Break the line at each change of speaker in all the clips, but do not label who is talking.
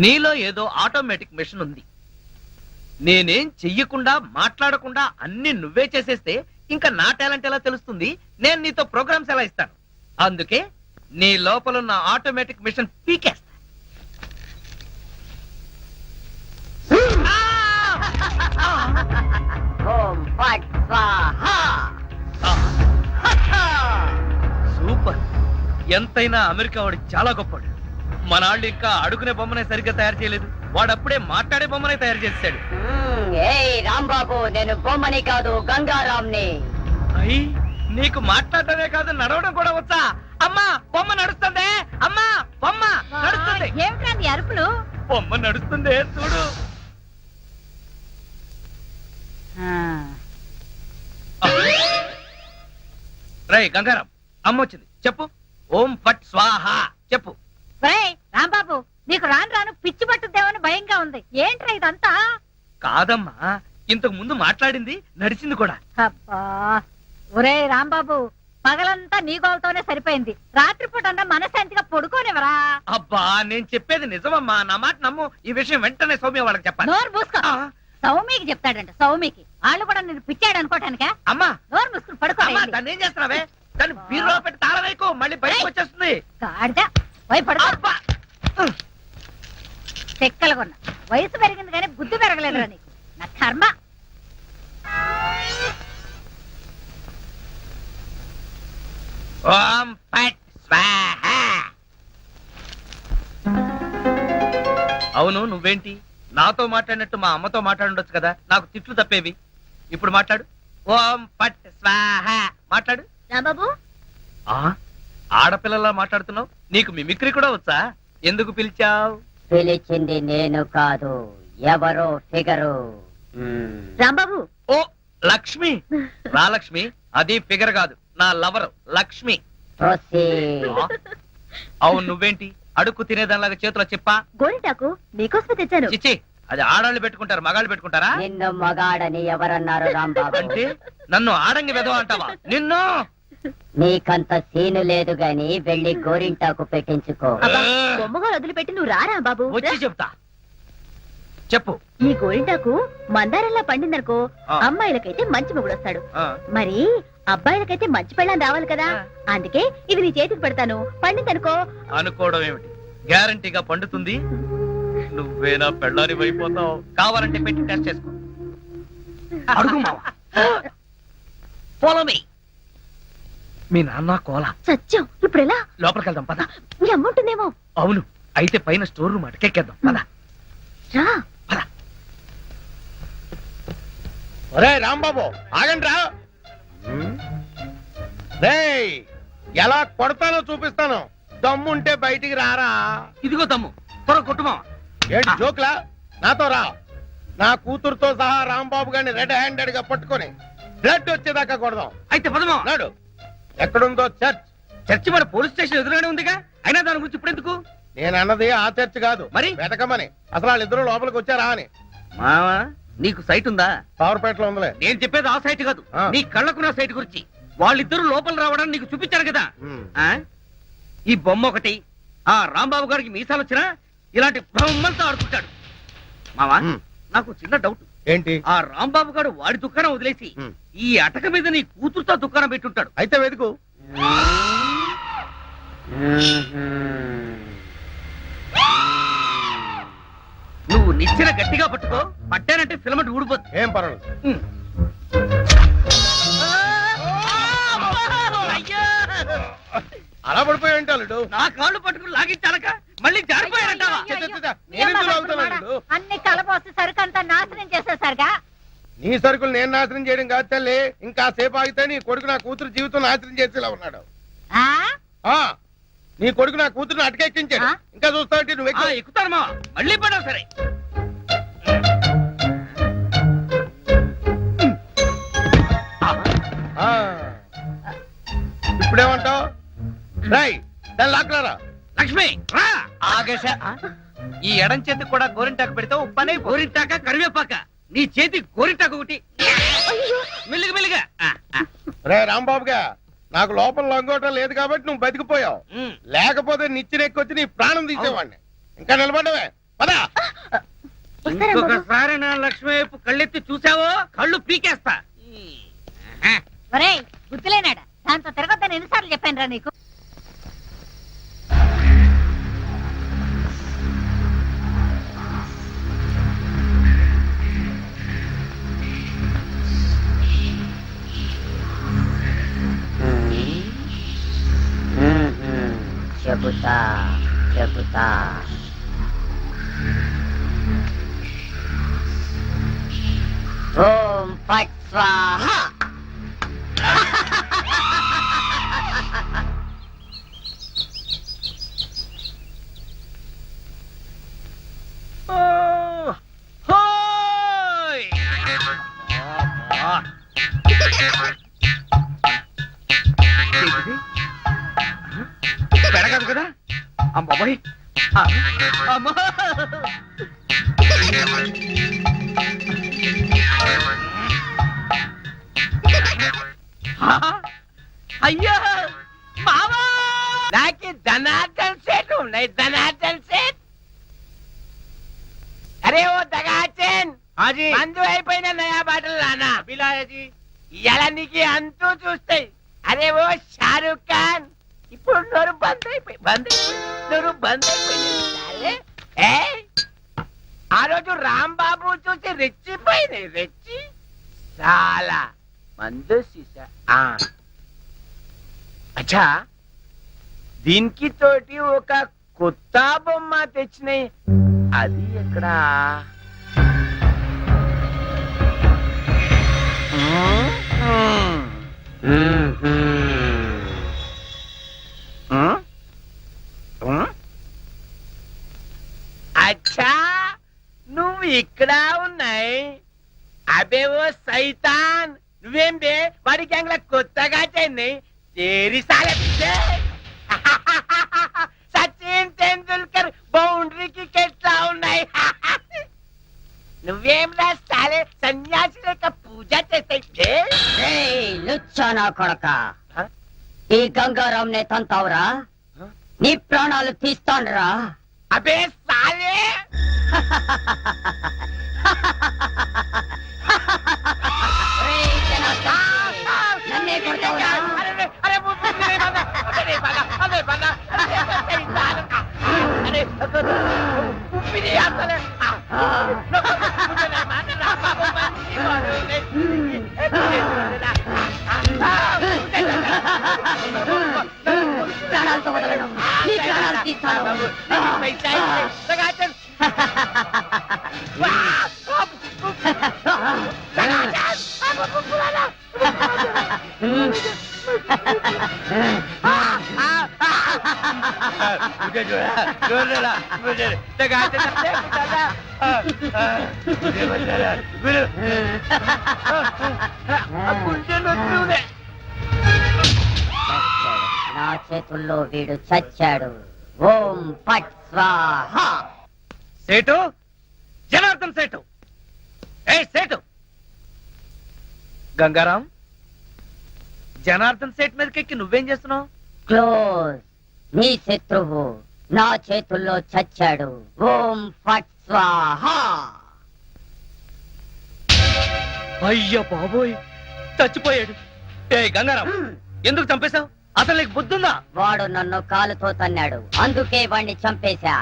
నీలో ఏదో automatic machine ఉంది. నేనేం చెయ్యకుండా మాట్లాడకుండా అన్ని నువ్వే చేసేస్తే ఇంకా నా టాలెంట్ ఎలా తెలుస్తుంది? నేను నీతో ప్రోగ్రామ్స్ ఎలా ఇస్తాను? అందుకే నీ లోపల ఉన్న ఆటోమేటిక్ మిషన్ పీకేస్తా. సూపర్. ఎంతైనా అమెరికా వాడు చాలా గొప్పవాడు. మనాళ్ళు ఇంకా అడుగునే బొమ్మనే సరిగ్గా తయారు చేయలేదు, వాడప్పుడే మాట్లాడే బొమ్మనే తయారు చేశాడు.
రాంబాబు, నేను బొమ్మని కాదు గంగారాంని.
అయ్యి, నీకు మాట్లాడటమే కాదు నడవడం కూడా వచ్చా? అమ్మా బొమ్మ నడుస్తుంది, అమ్మా బొమ్మ నడుస్తుంది.
ఏమిటండి అరుపులు?
బొమ్మ నడుస్తుంది చూడు. రై గంగారాం, అమ్మ వచ్చింది, చెప్పు. ఓం ఫట్ స్వాహ చెప్పు.
రాంబాబు, నీకు రాను రాను పిచ్చి పట్టుద్దేమని భయంగా ఉంది. ఏంట్రా ఇదంతా?
కాదమ్మా, ఇంతకు ముందు మాట్లాడింది నడిచింది కూడా.
అబ్బా, ఒరే రాంబాబు, పగలంతా నీ గోలతోనే సరిపోయింది. రాత్రిపూట అన్నా మనశాంతిగా పడుకోనివరా?
అబ్బా, నేను చెప్పేది నిజమమ్మా, నా మాట నమ్ము. ఈ విషయం వెంటనే సౌమ్య వాళ్ళకి చెప్పాలి.
నోరు మూసుకో. సౌమికి చెప్తాడంట. సౌమికి వాళ్ళు కూడా నేను పిచ్చాడు అనుకోటానికా?
అమ్మా
నోరు మూసుకుని పడుకో.
దాన్ని ఏం చేస్తున్నావే? దాన్ని బీరులో పెట్టి తాళం వేయకు, మళ్ళీ బయటకు వచ్చేస్తుంది.
గాడిద, పోయి పడుకో. చెక్కలు కొన్నా. వయసు పెరిగింది కానీ బుద్ధి పెరగలేదురా నీకు. నా కర్మ.
ఓం ఫట్ స్వాహ. అవును, నువ్వేంటి నాతో మాట్లాడినట్టు మా అమ్మతో మాట్లాడుండొచ్చు కదా, నాకు తిట్లు తప్పేవి. ఇప్పుడు మాట్లాడు. ఓం ఫట్ స్వాహ మాట్లాడు.
రాంబాబు,
ఆడపిల్లలా మాట్లాడుతున్నావు. నీకు మిమిక్రీ కూడా వచ్చా? ఎందుకు పిలిచావు?
పిలిచింది నేను కాదు, ఎవరో ఫిగరు. రాంబాబు.
ఓ లక్ష్మి. రా లక్ష్మి, అది ఫిగర్ కాదు, నా లవర్ లక్ష్మి. అవును, నువ్వేంటి అడుక్కు తినేదానిలాగా చేతిలో చెప్పా?
గోరింటాకు నీకోసమే తెచ్చాను.
చిచ్చి, అది ఆడాళ్ళు పెట్టుకుంటారు, మగాళ్ళు పెట్టుకుంటారా?
నిన్ను మగాడని ఎవరన్నారు రాంబాబు?
అంటే నన్ను ఆడంగి వెధవ అంటావా? నిన్ను.
నీకంత సీను లేదు గాని వెళ్ళి గోరింటాకు పెట్టించుకో.
బొమ్మగా వదిలిపెట్టి నువ్వు రారా బాబు.
వచ్చి చెప్తా, చెప్పు.
ఈ గోరింటాకు మందారంలా పండిందనుకో, అమ్మాయిలకైతే మంచి మొగుడు వస్తాడు. మరి అబ్బాయిలకైతే మంచి పెళ్ళం రావాలి కదా, అందుకే ఇది నీ చేతికి పెడతాను. పండిందనుకో.
అనుకోవడం ఏమిటి, గ్యారంటీగా పండుతుంది. నువ్వేనా పెళ్ళారి అయిపోతావు. కావాలంటే పెట్టి టెస్ట్ చేసుకో. అడుగు మావా. Follow me. మీ నాన్న కోలా
సత్యం. ఇప్పుడు ఎలా?
లోపలికి వెళ్దాం పద.
నీ అమ్ముంటుందేమో.
అవును, అయితే పైన స్టోర్ రూమ్ అటకెక్కేద్దాం పద.
రా.
ఒరే రాంబాబు, ఆగండి రా. రేయ్, ఎలా కొడతానో చూపిస్తాను. దమ్ముంటే బయటికి రారా.
ఇదిగో తమ్ము, త్వర కొట్టుమా.
ఏంటి జోక్లా? నాతో రా. నా కూతురుతో సహా రాంబాబు గారిని రెడ్ హ్యాండెడ్ గా పట్టుకొని బ్లడ్ వచ్చేదాకా కొడదాం.
అయితే పదమా.
నాడు ఎక్కడుందో చర్చ్.
చర్చి మన పోలీస్ స్టేషన్ ఎదురుగానే ఉందిగా, అయినా దాని గురించి ఇప్పుడు ఎందుకు?
నేను అన్నది ఆ చర్చ్ కాదు,
మరి
వెతకమని. అసలు వాళ్ళిద్దరూ లోపలికి వచ్చారా అని.
మావా, నీకు సైట్ ఉందా?
పవర్పేటలో ఉందిలే.
నేను చెప్పేది ఆ సైట్ కాదు, నీ కళ్ళకున్న సైట్ గురించి. వాళ్ళిద్దరూ లోపల రావడానికి నీకు చూపించారు కదా. ఈ బొమ్మ ఒకటి, ఆ రాంబాబు గారికి మీసాలు వచ్చినా ఇలాంటి బొమ్మలతో ఆడుకుంటాడు. మావా, నాకు చిన్న డౌట్.
ఏంటి?
ఆ రాంబాబు గారు వాడి దుకాణం వదిలేసి ఈ అటక మీద నీ కూతురుతో దుకాణం పెట్టుంటాడు.
అయితే వెతుకు.
నువ్వు నిచ్చెన గట్టిగా పట్టుకో, పట్టానంటే ఫిలమెంట్ ఊడిపోతుంది.
ఏం పర్వాలేదు. అలా పడిపోయి ఉంటాడు.
నా కాళ్ళు పట్టుకుని లాగించాలక మళ్ళీ జారిపోయారంటావా?
అన్ని కలపోసి సరుకంతా నాశనం చేసేసరిగా.
నీ సరుకులు నేను నాశనం చేయడం కాదు తల్లి. ఇంకా సేపు ఆగితే నీ కొడుకు నా కూతురు జీవితం నాశనం చేసేలా ఉన్నాడు. నీ కొడుకు నా కూతురుని అటకెక్కించాడు. ఇంకా చూస్తావు నువ్వు.
ఎక్కుతానమ్మా, మళ్ళీ పడవు. సరే,
ఇప్పుడేమంటావు? రాయ్, దాన్ని లాక్కరా.
లక్ష్మి రా. ఆగేశ, ఈ ఎడం చేతికి కూడా గోరింటాకు పెడితే పని. గోరింటాక కరివేపాక, నీ చేతి గోరింటాకు ఒకటి. మెల్లిగా మెల్లిగా.
రే రాంబాబుగా, నాకు లోపల లంగోటం లేదు కాబట్టి నువ్వు బతికిపోయావు. లేకపోతే నిచ్చెనెక్కొచ్చి నీ ప్రాణం తీసేవాడిని. ఇంకా నిలబడవే. పదా
ఇంకొకసారి నా లక్ష్మి వైపు కళ్ళెత్తి చూసావో కళ్ళు పీకేస్తా.
ఒరేయ్ బుద్ధిలేనాడా, దాంతో తిరగొద్దని ఎన్నిసార్లు చెప్పాను రా నీకు.
చెబుతా చెబుతా ఓం ఫట్ స్వాహ.
ఓ, హోయ్! అబ్బా! ఏంటిది? పెడగదు కదా అమ్మాయి. అమ్మా అయ్యా మామా, నాకు ధనార్దన్ సెట్ ఉన్నాయి. ధనార్దన్ సెట్. అరే ఓ దగాచన్, మందు అయిపోయిన నయా బాటలు రానా అభిలాయజీ. ఇలా నీకు అంతూ చూస్తాయి. అరే ఓ షారూక్ ఖాన్, ఇప్పుడు నోరు బంద్ అయిపోయి నోరు బంద్ అయిపోయింది. ఆ రోజు రాంబాబు చూసి రెచ్చిపోయింది. రెచ్చి చాలా మందు సీసా. అచ్చా, దీనికి తోటి ఒక కొత్త బొమ్మ తెచ్చినాయి. అది ఎక్కడ? అచ్చా, నువ్వు ఇక్కడ ఉన్నాయి. అబే ఓ సైతాన్, నువ్వేం బే వాడి గ్యాంగ్ల కొత్తగా చెన్నై తేరి సాలే. సచిన్ తెండూల్కర్ బౌండరీకి ఎట్లా ఉన్నాయి? నువ్వేం రాస్తాలే సన్యాసి లేక పూజ చేస్తాయి.
లుచ్చానా కొడక, ఈ గంగారాం నే తంతావురా, నీ ప్రాణాలు తీస్తాన్రా.
అబే సాలే,
నన్నే కొడతావురా? ప్రాణాలతో వదలను, నీ ప్రాణాలు తీస్తాను. నా చేతుల్లో వీడు చచ్చాడు. ఓం ఫట్ స్వాహ.
సేటు, జనార్దన్ సేటు. ఏ సేటు, గంగారాం, జనార్దన్ సేట్ మీదకెక్కి నువ్వేం చేస్తున్నావు?
క్లోజ్. నీ శత్రువు నా చేతుల్లో చచ్చాడు. ఓం ఫట్ స్వాహ.
అయ్యా బాబోయ్, చచ్చిపోయాడు. ఏ గంగారాం, ఎందుకు చంపేశావు? అసలు నీకు బుద్ధుందా?
వాడు నన్ను కాలుతో తన్నాడు, అందుకే వాణ్ణి చంపేశా.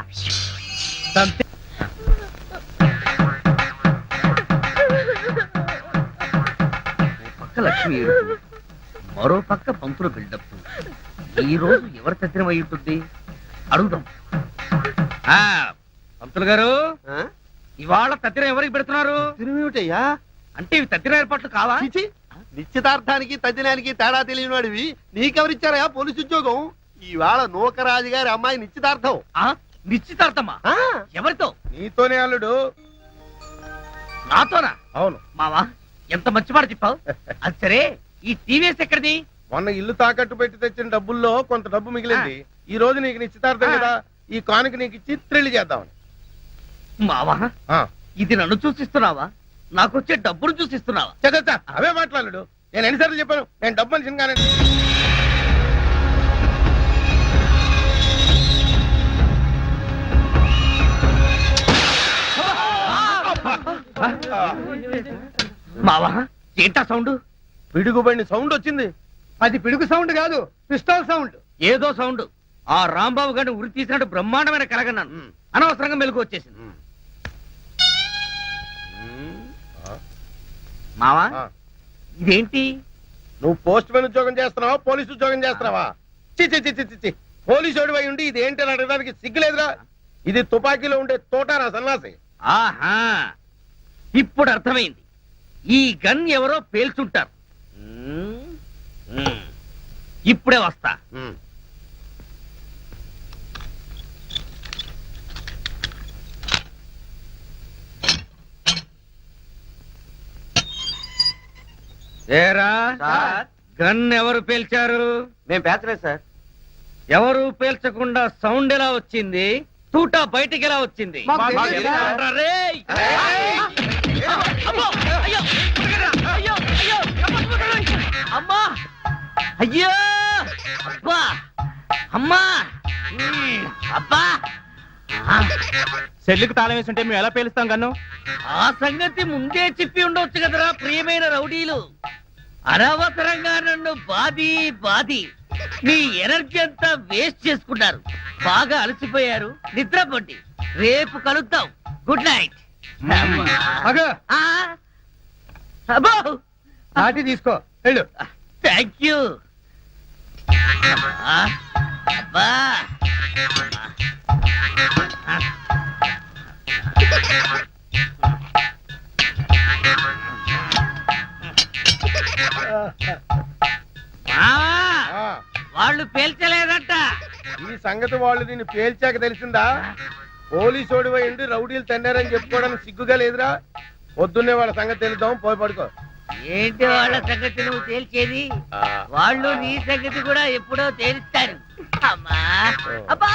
చంపే పక్క లక్ష్మి ఏడుపు, మరో పక్క పంతులు బిల్డప్. ఈ రోజు ఎవరు తద్దినం అయి ఉంటుంది? అడుగుదాం. పంతులు గారు, ఇవాళ తద్దినం ఎవరికి పెడుతున్నారు?
తిరుమేమిటయ్యా?
అంటే ఇవి తద్దిన ఏర్పాట్లు కావా?
నిశ్చితార్థానికి తద్దినానికి తేడా తెలియని వాడివి నీకెవరిచ్చారయా పోలీసు ఉద్యోగం? ఈవేళ నూకరాజు గారి అమ్మాయి నిశ్చితార్థం.
నిశ్చితార్థమా? ఎవరితో?
నీతోనే అల్లుడు.
నాతోనా?
అవును
మావా, ఎంత మంచి మాట చెప్పావు. అది సరే, ఈ టీవీఎస్ ఎక్కడిది?
మొన్న ఇల్లు తాకట్టు పెట్టి తెచ్చిన డబ్బుల్లో కొంత డబ్బు మిగిలింది. ఈ రోజు నీకు నిశ్చితార్థం కదా, ఈ కానుక నీకు ఇచ్చి త్రిల్లి చేద్దామని.
మావా, ఇది నన్ను చూసిస్తున్నావా? నాకు వచ్చే డబ్బును చూసిస్తున్నావా?
చదవచ్చా? అవే మాట్లాడు. నేను ఎన్నిసార్లు చెప్పాను, నేను డబ్బు మనిషిని కానీ.
మావా ఏంటా సౌండ్?
పిడుగుబడిన సౌండ్ వచ్చింది.
అది పిడుగు సౌండ్ కాదు, పిస్టల్ సౌండ్.
ఏదో సౌండ్. ఆ రాంబాబు గారిని ఉరి తీసినట్టు బ్రహ్మాండమైన కలగన్నాను. అనవసరంగా మెలకు వచ్చేసింది. మావా
ఆ,
ఇదేంటి?
నువ్వు పోస్ట్ మ్యాన్ ఉద్యోగం చేస్తున్నావా, పోలీసు ఉద్యోగం చేస్తున్నావా? చి చి చి చి చి, చి. పోలీసు అయి ఉండి ఇది ఏంటి అని అడగడానికి సిగ్గులేదురా? ఇది తుపాకీలో ఉండే తోటారా సన్నాసి.
ఆహా, ఇప్పుడు అర్థమైంది. ఈ గన్ ఎవరో పేల్చుంటారు. ఇప్పుడే వస్తా.
ఉమ్.
ఏరా గన్ ఎవరు పేల్చారు?
మేము పేర్చలేదు సార్.
ఎవరు పేల్చకుండా సౌండ్ ఎలా వచ్చింది? తూటా బయటికి ఎలా వచ్చింది?
మాకు తెలియదు సార్.
చెప్పరా రేయ్? అమ్మో! అయ్యో! అయ్యో! అయ్యో! అమ్మా! అయ్యో! అబ్బా! అమ్మా! అబ్బా!
సెల్లుకి తాళం వేసి ఉంటే మేము ఎలా పేలుస్తాం కన్ను?
ఆ సంగతి ముందే చెప్పి ఉండొచ్చు కదరా ప్రియమైన రౌడీలు. అనవసరంగా నన్ను బాది మీ ఎనర్జీ అంతా వేస్ట్ చేసుకున్నారు. బాగా అలసిపోయారు, నిద్రపోండి. రేపు కలుద్దాం. Good night.
అగో
అబ్బో
నాటి తీసుకో వెళ్ళు.
Thank you. అబ్బా
ఆ,
వాళ్ళు పేల్చలేదంట.
ఈ సంగతి వాళ్ళు దీన్ని పేల్చాక తెలిసిందా? పోలీసు ఓడిపోయి ఉండి రౌడీలు తన్నారని చెప్పుకోవడానికి సిగ్గుగా లేదురా? పొద్దున్నే వాళ్ళ సంగతి తెలుద్దాం, పోయి పడుకో.
ఏంటి వాళ్ళ సంగతి నువ్వు తేల్చేది?
ఆ,
వాళ్ళు నీ సంగతి కూడా ఎప్పుడో తేలుస్తారు. అమ్మా అబ్బా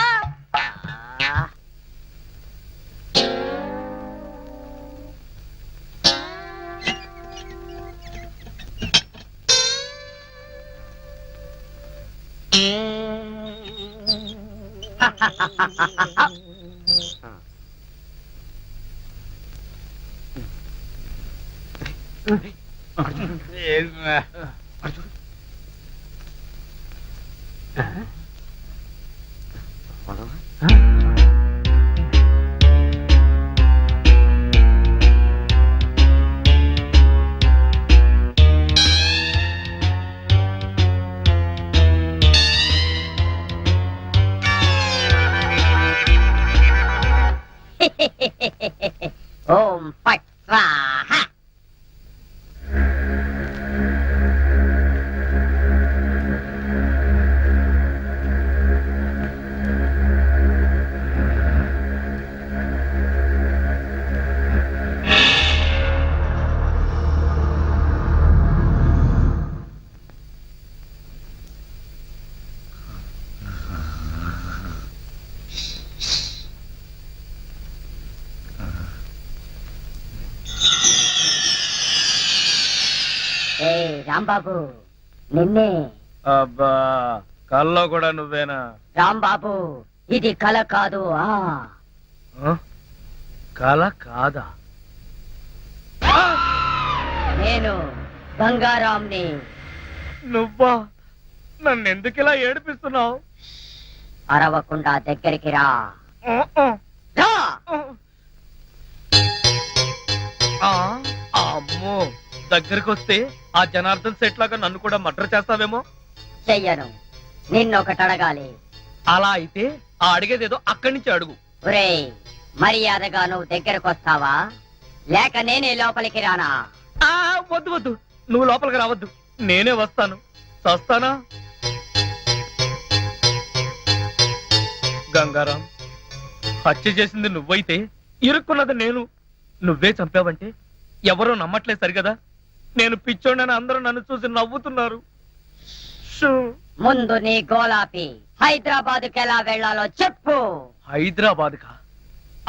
ఓం ఫట్ స్వాహ. ఏ రాంబాబు, నిన్నే.
అబ్బా కల్లో కూడా నువ్వేనా?
రాంబాబు, ఇది కల కాదు.
కల కాదా?
నేను గంగారాంని.
నువ్వా? నన్ను ఎందుకు ఇలా ఏడిపిస్తున్నావు?
అరవకుండా దగ్గరికి రా. రా.
అమ్మో, దగ్గరికి వస్తే ఆ జనార్దన్ సెట్ లాగా నన్ను కూడా మర్డర్ చేస్తావేమో.
చెయ్యను. నిన్నొకటి అడగాలి.
అలా అయితే ఆ అడిగేదేదో అక్కడి నుంచి అడుగు.
ఒరేయ్, మర్యాదగా నువ్వు దగ్గరకు వస్తావా, లేక నేనే లోపలికి రానా?
వద్దు వద్దు, నువ్వు లోపలికి రావద్దు, నేనే వస్తాను. చస్తానా? గంగారాం, హత్య చేసింది నువ్వైతే ఇరుక్కున్నది నేను. నువ్వే చంపావంటే ఎవరో నమ్మట్లేదు సరిగదా? నేను పిచ్చోడని అందరూ నన్ను చూసి నవ్వుతున్నారు.
ముందు నీ గోలాపి హైదరాబాద్కి ఎలా వెళ్ళాలో చెప్పు.
హైదరాబాద్ కా?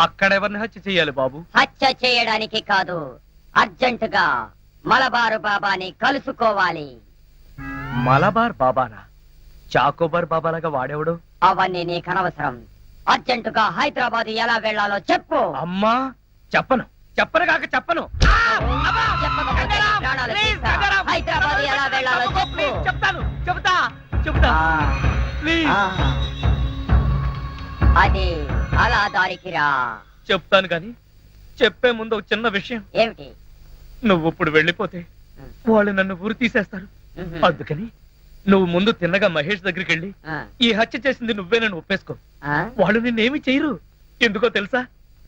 అక్కడెవరిని హత్య చెయ్యాలి బాబు?
హత్య చేయడానికి కాదు, అర్జెంటుగా మలబారు బాబాని కలుసుకోవాలి.
మలబార్ బాబానా? చాకోబార్ బాబాలాగా వాడేవాడు?
అవన్నీ నీకు అనవసరం. అర్జెంటుగా హైదరాబాద్ ఎలా వెళ్ళాలో చెప్పు.
అమ్మా చెప్పను చెప్పను కాక చెప్పను. అబ్బా!
చెప్పకపోతే
గంగారాం!
ప్రాణాలు
ప్లీజ్,
తీస్తా.
గంగారాం!
హైదరాబాద్ ఎలా వెళ్ళాలో
తప్పుకో,
చెప్పు.
ప్లీజ్, చెప్తాను చెబుతా ప్లీజ్
అది అలా దారికి రా.
చెప్తాను కానీ చెప్పే ముందు ఒక చిన్న విషయం.
ఏమిటి?
నువ్వు ఇప్పుడు వెళ్ళిపోతే వాళ్ళు నన్ను ఊరు తీసేస్తారు. అందుకని నువ్వు ముందు తిన్నగా మహేష్ దగ్గరికి వెళ్ళి ఈ హత్య చేసింది నువ్వే నన్ను ఒప్పేసుకో. వాళ్ళు నిన్నేమి చేయరు. ఎందుకో తెలుసా?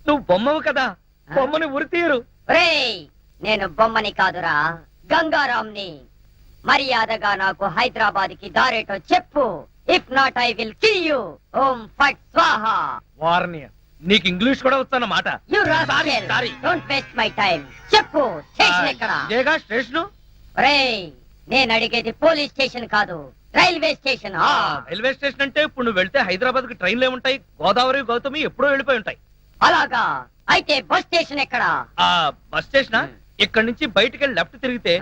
నువ్వు బొమ్మవు కదా, బొమ్మని ఉరి తీయరు.
ఒరేయ్, నేను బొమ్మని కాదురా, గంగారాంని. మర్యాదగా నాకు హైదరాబాద్ కి దారేటో చెప్పు. If not I will kill you. ఓం ఫట్ స్వాహా.
వార్నియ, నీకు ఇంగ్లీష్ కూడా వస్తానమాట.
You
Sorry,
rascal,
sorry.
Don't waste my time. చెప్పు, స్టేషన్ ఎక్కడ?
ఇదేగా స్టేషను.
ఒరేయ్, నేను అడిగేది పోలీస్ స్టేషన్ కాదు, రైల్వే స్టేషన్.
రైల్వే స్టేషన్ అంటే ఇప్పుడు నువ్వు వెళ్తే హైదరాబాద్ కి ట్రైన్లు ఏముంటాయి? గోదావరి గౌతమి ఎప్పుడో వెళ్ళిపోయి ఉంటాయి.
అలాగా? అయితే బస్ స్టేషన్ ఎక్కడ?
ఆ బస్ స్టేషన్ ఇక్కడ నుంచి బయటికి వెళ్ళి లెఫ్ట్ తిరిగితే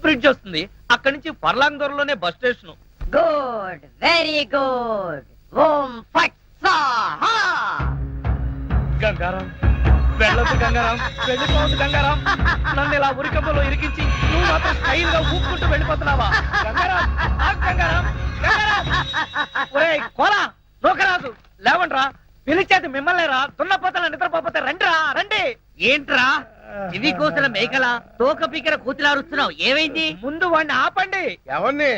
బ్రిడ్జ్ వస్తుంది. అక్కడి నుంచి పర్లాంగ్ దూరంలోనే bus station.
Good, very good. ఓం ఫట్ స్వాహా.
గంగారాం, వెళ్ళొద్దు గంగారాం, వెళ్ళిపోవద్దు గంగారాం. నన్ను ఇలా ఉరికంపలో ఇరికించి నువ్వు మాత్రం స్టైల్ గా ఊపుకుంటూ వెళ్ళిపోతున్నావా? గంగారాం, ఆగు గంగారాం, గంగారాం. ఒరేయ్ కోలా, నూకరాజు, లేవండ్రా. పిలిచేది మిమ్మల్నేరా, దున్నపోతల నిద్రపోతే రండిరా, రండి. ఏంట్రా ఇవి కోసిన మేకల తోక పీకర కూతులారుస్తున్నావు? ఏమైంది? ముందు వాడిని ఆపండి.
ఎవరిని?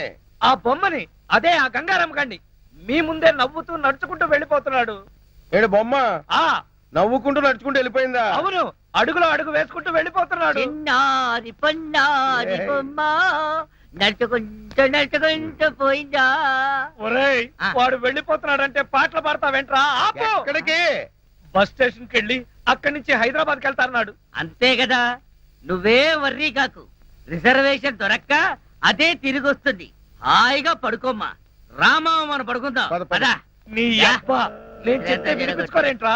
ఆ బొమ్మని, అదే ఆ గంగారాం గండి. మీ ముందే నవ్వుతూ నడుచుకుంటూ వెళ్ళిపోతున్నాడు.
ఏడు బొమ్మ
ఆ
నవ్వుకుంటూ నడుచుకుంటూ వెళ్ళిపోయిందా?
అవును, అడుగులో అడుగు వేసుకుంటూ వెళ్ళిపోతున్నాడు.
చిన్నారి పొన్నారి బొమ్మ నడుచుకుంటూ పోయిందా?
ఒరేయ్, వాడు వెళ్ళిపోతున్నాడంటే పాటలు పాడతావేంట్రా? ఆపు.
ఎక్కడికి?
బస్ స్టేషన్ కి వెళ్ళి అక్కడి నుంచి హైదరాబాద్ కి వెళ్తాన్నాడు.
అంతే కదా, నువ్వే వర్రీ కాకు. రిజర్వేషన్ దొరక్క అదే తిరిగి వస్తుంది. హాయిగా పడుకోమ్మా. రామా మనం పడుకుందాం.
పద, పద.
పదా.
నీ అబ్బ, నేను చెప్తే వినిపించుకోరేంట్రా?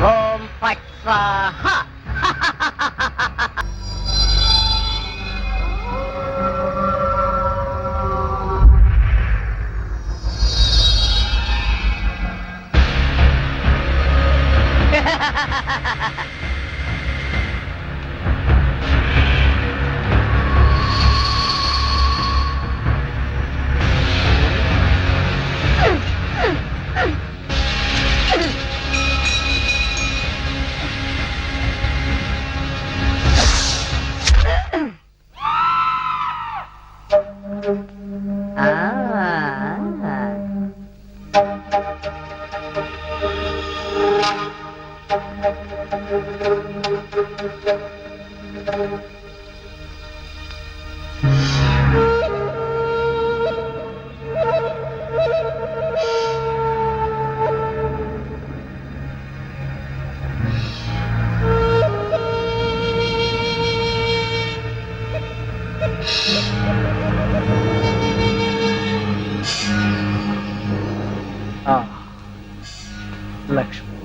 ఓం ఫట్ స్వాహా.
లక్ష్మి,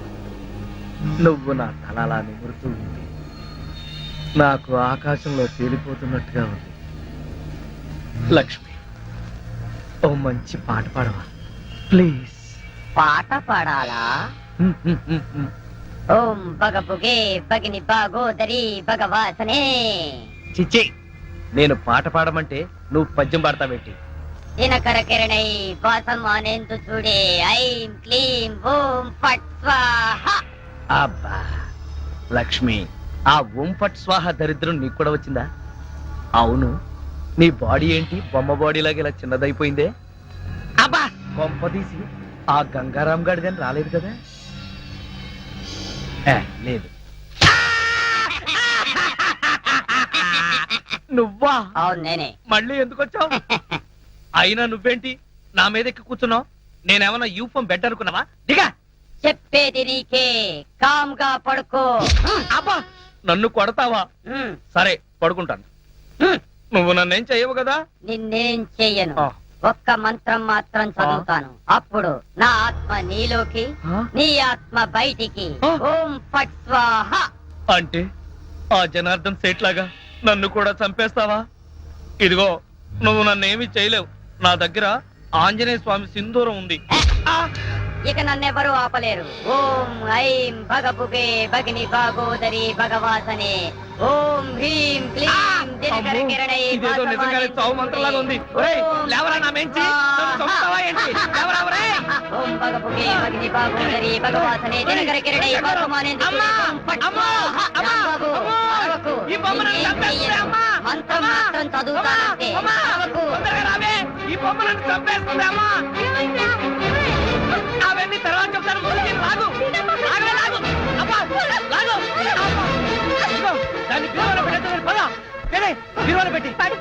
నువ్వు నా తలలా నిమురుతూ ఉంది. నాకు ఆకాశంలో తేలిపోతున్నట్టుగా ఉంది. లక్ష్మి, ఓ మంచి పాట పాడవా ప్లీజ్?
పాట పాడాలా? ఓం బగబుగే బగిని బాగోదరి భగవాసనే.
చిచ్చి, నేను పాట పాడమంటే నువ్వు పద్యం పాడతావేంటి?
దినకర కిరణై వాసం అనేందు చూడే. ఐం క్లీం ఓం ఫట్ స్వాహా.
అబ్బా లక్ష్మి, ఆ ఓం ఫట్ స్వాహ దరిద్రం నీకు కూడా వచ్చిందా? అవును, నీ బాడీ ఏంటి బొమ్మ బాడీ లాగా ఇలా చిన్నదైపోయిందే? అబ్బా, బొమ్మ తీసి ఆ గంగారాం గాడి కానీ రాలేదు కదా? లేదు. నువ్వా?
అవును నేనే.
మళ్ళీ ఎందుకు వచ్చావు? అయినా నువ్వేంటి నా మీద ఎక్కి కూర్చున్నావు? నేనేమన్నా యూఫం బెడ్ అనుకున్నావా? దిగా.
చెప్పేది నీకే, కామ్గా పడుకో.
అబ్బా, నన్ను కొడతావా? సరే, పడుకుంటాను. నువ్వు నన్నేం చెయ్యవు కదా?
నిన్నేం చెయ్యను.
ఆ.
ఒక్క మంత్రం మాత్రం చదువుతాను. అప్పుడు నా ఆత్మ నీలోకి,
ఆ?
నీ ఆత్మ బయటికి.
ఆ.
ఓం ఫట్ స్వాహా.
అంటే ఆ జనార్దన్ సేట్ లాగా నన్ను కూడా చంపేస్తావా? ఇదిగో, నువ్వు నన్నేమి చేయలేవు. నా దగ్గర ఆంజనేయ స్వామి సింధూరం ఉంది. ఆ,
ఇక నన్నెవరూ ఆపలేరు. ఓం ఐం భగభుగే భగిని భాగోదరి భగవాసనే. ఓం హ్రీం క్లీం దినకర
అమ్మో,
కిరణై
ఇదేదో నిజంగానే చావు మంత్రంలాగా ఉంది. ఒరేయ్, లేవరా నా మెంచి, నన్ను చంపుతావా ఏంటి? లేవరా, ఒరేయ్.
ఓం భగభుగే భగిని భాగోదరి భగవాసనే దినకర కిరణై భాసమానేందుకే.
అమ్మా,
ఓం ఫట్
అమ్మా,
స్వాహా.
అమ్మా,
రాంబాబు,
అమ్మా,
అరవకు.
ఈ బొమ్మను
నిన్నేం
చంపేస్తుంది,
చెయ్యను.
అమ్మా.
మంత్రం
అమ్మా,
మాత్రం చదువుతానంతే.
అమ్మా,
అరవకు.
తొందరగా రావే, ఈ బొమ్మ నన్ను చంపేస్తుంది, అమ్మా. అవన్నీ తర్వాత చెప్తాను, ముందు మీరు లాగు. లాగవే, లాగు. అబ్బా, లాగు. అబ్బా. ఇదిగో, దాన్ని బీరువాలో పెట్టేద్దాం, పద. ఏడే, బీరువాలో పెట్టి